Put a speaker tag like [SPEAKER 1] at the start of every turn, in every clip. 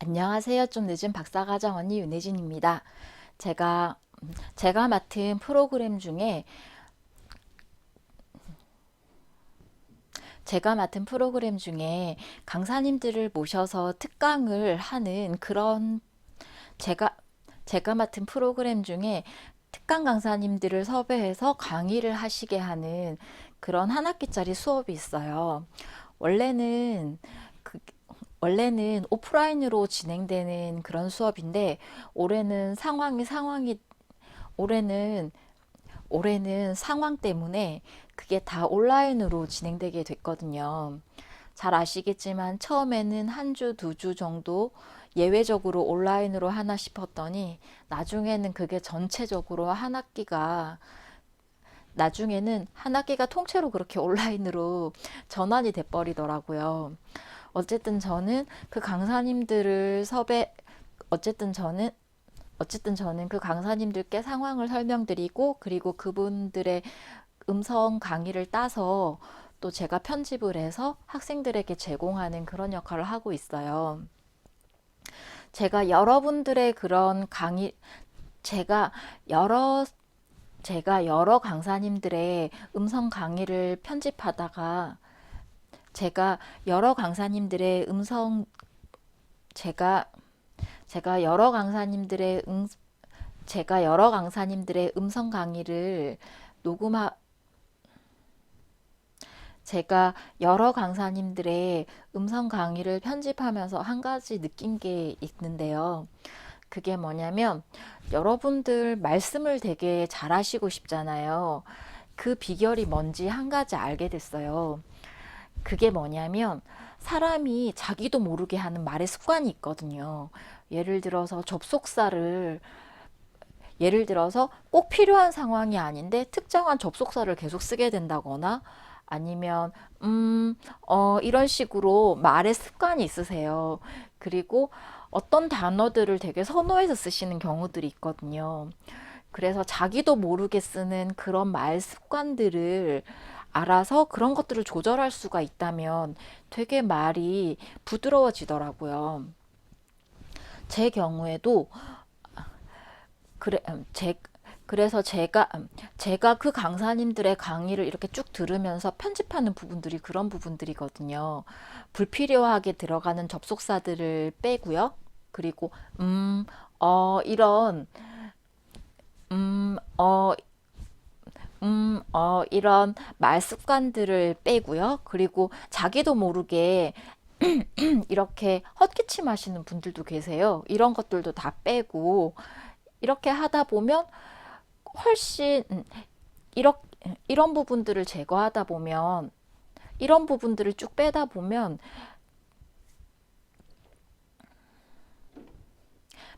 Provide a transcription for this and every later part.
[SPEAKER 1] 안녕하세요. 좀 늦은 박사과정 언니 윤혜진입니다. 제가 제가 맡은 프로그램 중에 제가 맡은 프로그램 중에 강사님들을 모셔서 특강을 하는 그런 제가 제가 맡은 프로그램 중에 특강 강사님들을 섭외해서 강의를 하시게 하는 그런 한 학기짜리 수업이 있어요. 원래는 그 원래는 오프라인으로 진행되는 그런 수업인데 올해는 올해는 올해는 상황 때문에 그게 다 온라인으로 진행되게 됐거든요. 잘 아시겠지만 처음에는 한 주, 두 주 정도 예외적으로 온라인으로 하나 싶었더니 나중에는 그게 전체적으로 나중에는 한 학기가 통째로 그렇게 온라인으로 전환이 돼버리더라고요. 어쨌든 저는 그 강사님들을 섭외, 어쨌든 저는 어쨌든 저는 그 강사님들께 상황을 설명드리고 그리고 그분들의 음성 강의를 따서 또 제가 편집을 해서 학생들에게 제공하는 그런 역할을 하고 있어요. 제가 여러분들의 그런 강의, 제가 여러, 제가 여러 강사님들의 음성 강의를 편집하다가 제가 여러 강사님들의 음성, 제가, 제가 여러 강사님들의 제가 여러 강사님들의 음성 강의를 녹음하, 제가 여러 강사님들의 음성 강의를 편집하면서 한 가지 느낀 게 있는데요. 그게 뭐냐면 여러분들 말씀을 되게 잘하시고 싶잖아요. 그 비결이 뭔지 한 가지 알게 됐어요. 그게 뭐냐면 사람이 자기도 모르게 하는 말의 습관이 있거든요. 예를 들어서 접속사를 예를 들어서 꼭 필요한 상황이 아닌데 특정한 접속사를 계속 쓰게 된다거나 아니면 이런 식으로 말의 습관이 있으세요. 그리고 어떤 단어들을 되게 선호해서 쓰시는 경우들이 있거든요. 그래서 자기도 모르게 쓰는 그런 말 습관들을 알아서 그런 것들을 조절할 수가 있다면 되게 말이 부드러워지더라고요. 제 경우에도 그래, 그래서 제가 그 강사님들의 강의를 이렇게 쭉 들으면서 편집하는 부분들이 그런 부분들이거든요. 불필요하게 들어가는 접속사들을 빼고요. 그리고, 이런, 음, 어, 이런 말 습관들을 빼고요. 그리고 자기도 모르게 이렇게 헛기침 하시는 분들도 계세요. 이런 것들도 다 빼고, 이렇게 하다 보면 훨씬 이런 이런 부분들을 제거하다 보면 이런 부분들을 쭉 빼다 보면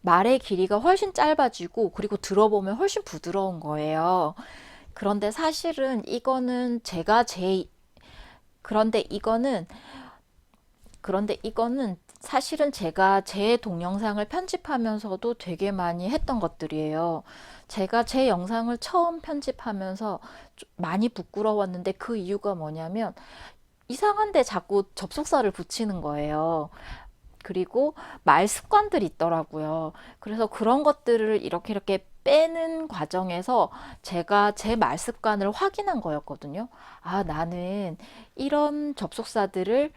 [SPEAKER 1] 말의 길이가 훨씬 짧아지고 그리고 들어보면 훨씬 부드러운 거예요. 그런데 사실은 이거는 제가 제 그런데 이거는 그런데 이거는 사실은 제가 제 동영상을 편집하면서도 되게 많이 했던 것들이에요. 제가 제 영상을 처음 편집하면서 많이 부끄러웠는데 그 이유가 뭐냐면 이상한데 자꾸 접속사를 붙이는 거예요. 그리고 말 습관들이 있더라고요. 그래서 그런 것들을 이렇게 빼는 과정에서 제가 제 말 습관을 확인한 거였거든요. 아, 나는 이런 접속사들을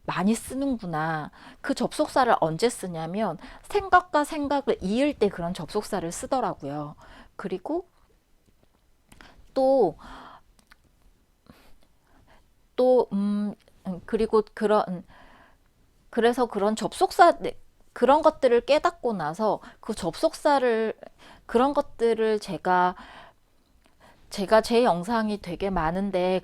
[SPEAKER 1] 많이 쓰는구나. 그 접속사를 언제 쓰냐면 생각과 생각을 이을 때 그런 접속사를 쓰더라고요. 그리고 또, 또, 그리고 그래서 그런 것들을 깨닫고 나서 그런 것들을 제가 제 영상이 되게 많은데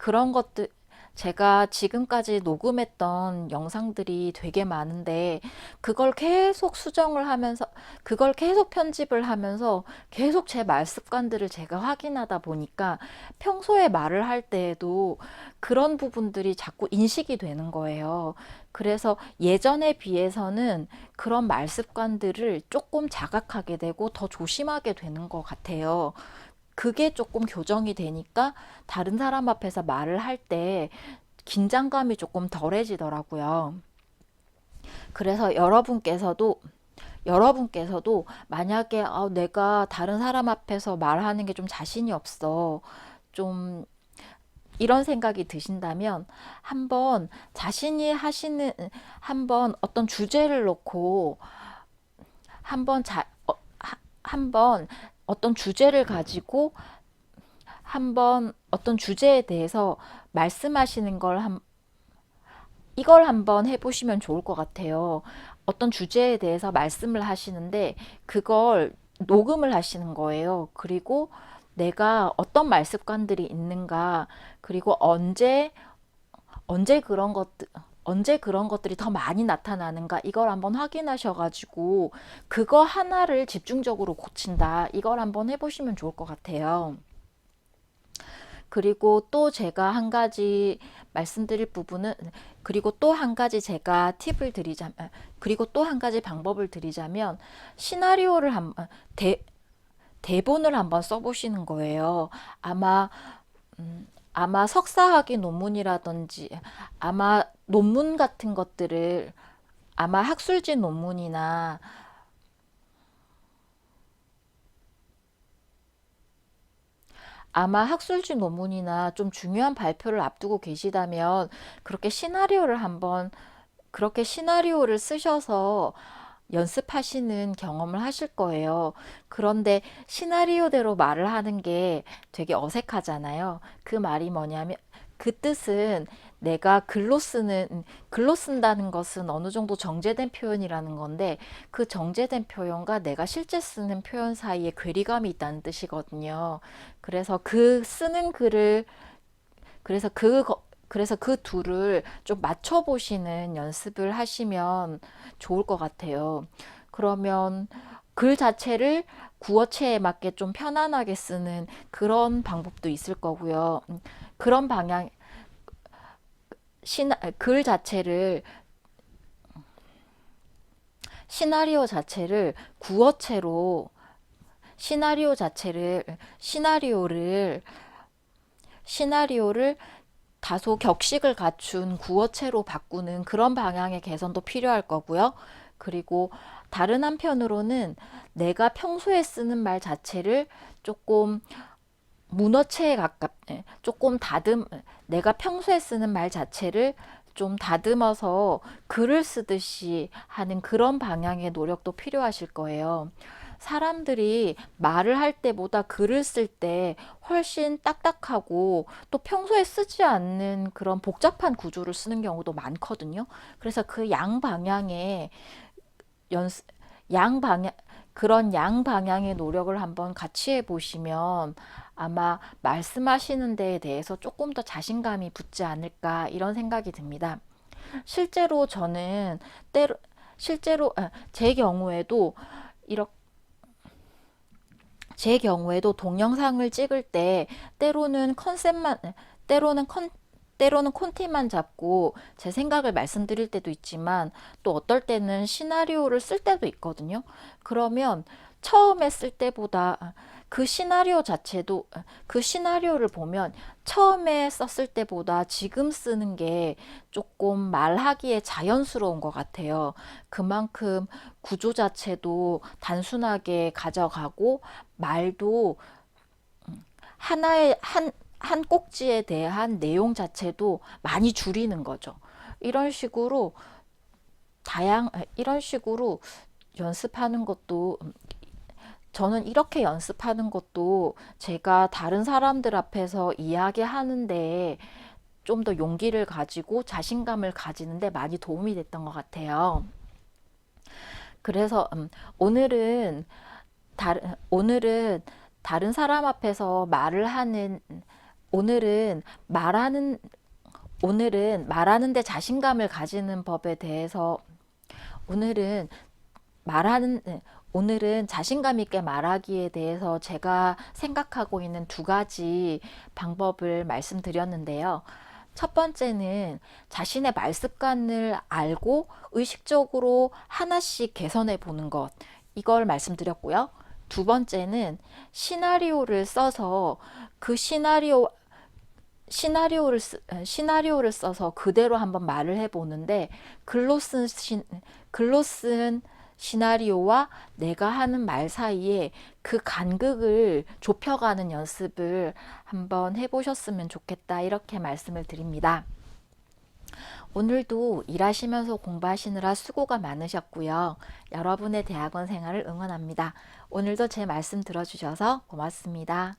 [SPEAKER 1] 제가 지금까지 녹음했던 영상들이 되게 많은데 그걸 계속 편집을 하면서 계속 제 말 습관들을 제가 확인하다 보니까 평소에 말을 할 때에도 그런 부분들이 자꾸 인식이 되는 거예요. 그래서 예전에 비해서는 그런 말 습관들을 조금 자각하게 되고 더 조심하게 되는 것 같아요. 그게 조금 교정이 되니까 다른 사람 앞에서 말을 할 때 긴장감이 조금 덜해지더라고요. 그래서 여러분께서도 만약에 내가 다른 사람 앞에서 말하는 게 좀 자신이 없어. 좀 이런 생각이 드신다면 한번 자신이 하시는 한번 어떤 주제를 놓고 한번 한번 어떤 주제를 가지고 한번 어떤 주제에 대해서 말씀하시는 걸 이걸 한번 해보시면 좋을 것 같아요. 어떤 주제에 대해서 말씀을 하시는데 그걸 녹음을 하시는 거예요. 그리고 내가 어떤 말습관들이 있는가, 그리고 언제 그런 언제 그런 것들이 더 많이 나타나는가, 이걸 한번 확인하셔가지고 그거 하나를 집중적으로 고친다. 이걸 한번 해보시면 좋을 것 같아요. 그리고 또 제가 한 가지 말씀드릴 부분은, 그리고 또 한 가지 제가 팁을 드리자면, 그리고 또 한 가지 방법을 드리자면, 시나리오를 대본을 한번 써보시는 거예요. 아마, 아마 석사학위 논문이라든지, 아마 논문 같은 것들을, 아마 학술지 논문이나 아마 학술지 논문이나 좀 중요한 발표를 앞두고 계시다면 그렇게 시나리오를 쓰셔서 연습하시는 경험을 하실 거예요. 그런데 시나리오대로 말을 하는 게 되게 어색하잖아요. 그 말이 뭐냐면, 그 뜻은 내가 글로 쓴다는 것은 어느 정도 정제된 표현이라는 건데, 그 정제된 표현과 내가 실제 쓰는 표현 사이에 괴리감이 있다는 뜻이거든요. 그래서 그 쓰는 글을, 그래서 그래서 그 둘을 좀 맞춰보시는 연습을 하시면 좋을 것 같아요. 그러면 글 자체를 구어체에 맞게 좀 편안하게 쓰는 그런 방법도 있을 거고요. 그런 방향, 글 자체를, 시나리오 자체를 구어체로, 시나리오 자체를, 시나리오를 다소 격식을 갖춘 구어체로 바꾸는 그런 방향의 개선도 필요할 거고요. 그리고 다른 한편으로는 내가 평소에 쓰는 말 자체를 조금 문어체에 조금 내가 평소에 쓰는 말 자체를 좀 다듬어서 글을 쓰듯이 하는 그런 방향의 노력도 필요하실 거예요. 사람들이 말을 할 때보다 글을 쓸 때 훨씬 딱딱하고 또 평소에 쓰지 않는 그런 복잡한 구조를 쓰는 경우도 많거든요. 그래서 그 양방향의 연습, 양방향, 그런 양방향의 노력을 한번 같이 해보시면 아마 말씀하시는 데에 대해서 조금 더 자신감이 붙지 않을까, 이런 생각이 듭니다. 실제로 저는 때로, 제 경우에도 이렇게 제 경우에도 동영상을 찍을 때 때로는 컨셉만, 때로는 컨, 때로는 콘티만 잡고 제 생각을 말씀드릴 때도 있지만 또 어떨 때는 시나리오를 쓸 때도 있거든요. 그러면 처음에 쓸 때보다 그 시나리오 자체도, 그 시나리오를 보면 처음에 썼을 때보다 지금 쓰는 게 조금 말하기에 자연스러운 것 같아요. 그만큼 구조 자체도 단순하게 가져가고 말도 한 꼭지에 대한 내용 자체도 많이 줄이는 거죠. 이런 식으로 이런 식으로 연습하는 것도, 저는 이렇게 연습하는 것도 제가 다른 사람들 앞에서 이야기하는데 좀 더 용기를 가지고 자신감을 가지는데 많이 도움이 됐던 것 같아요. 그래서 오늘은 다른 사람 앞에서 오늘은 말하는 말하는데 자신감을 가지는 법에 대해서, 오늘은 말하는 오늘은 자신감 있게 말하기에 대해서 제가 생각하고 있는 두 가지 방법을 말씀드렸는데요. 첫 번째는 자신의 말 습관을 알고 의식적으로 하나씩 개선해 보는 것, 이걸 말씀드렸고요. 두 번째는 시나리오를 써서 그 시나리오 시나리오를 써서 그대로 한번 말을 해보는데 글로 쓴 시나리오와 내가 하는 말 사이에 그 간극을 좁혀가는 연습을 한번 해보셨으면 좋겠다 이렇게 말씀을 드립니다. 오늘도 일하시면서 공부하시느라 수고가 많으셨고요. 여러분의 대학원 생활을 응원합니다. 오늘도 제 말씀 들어주셔서 고맙습니다.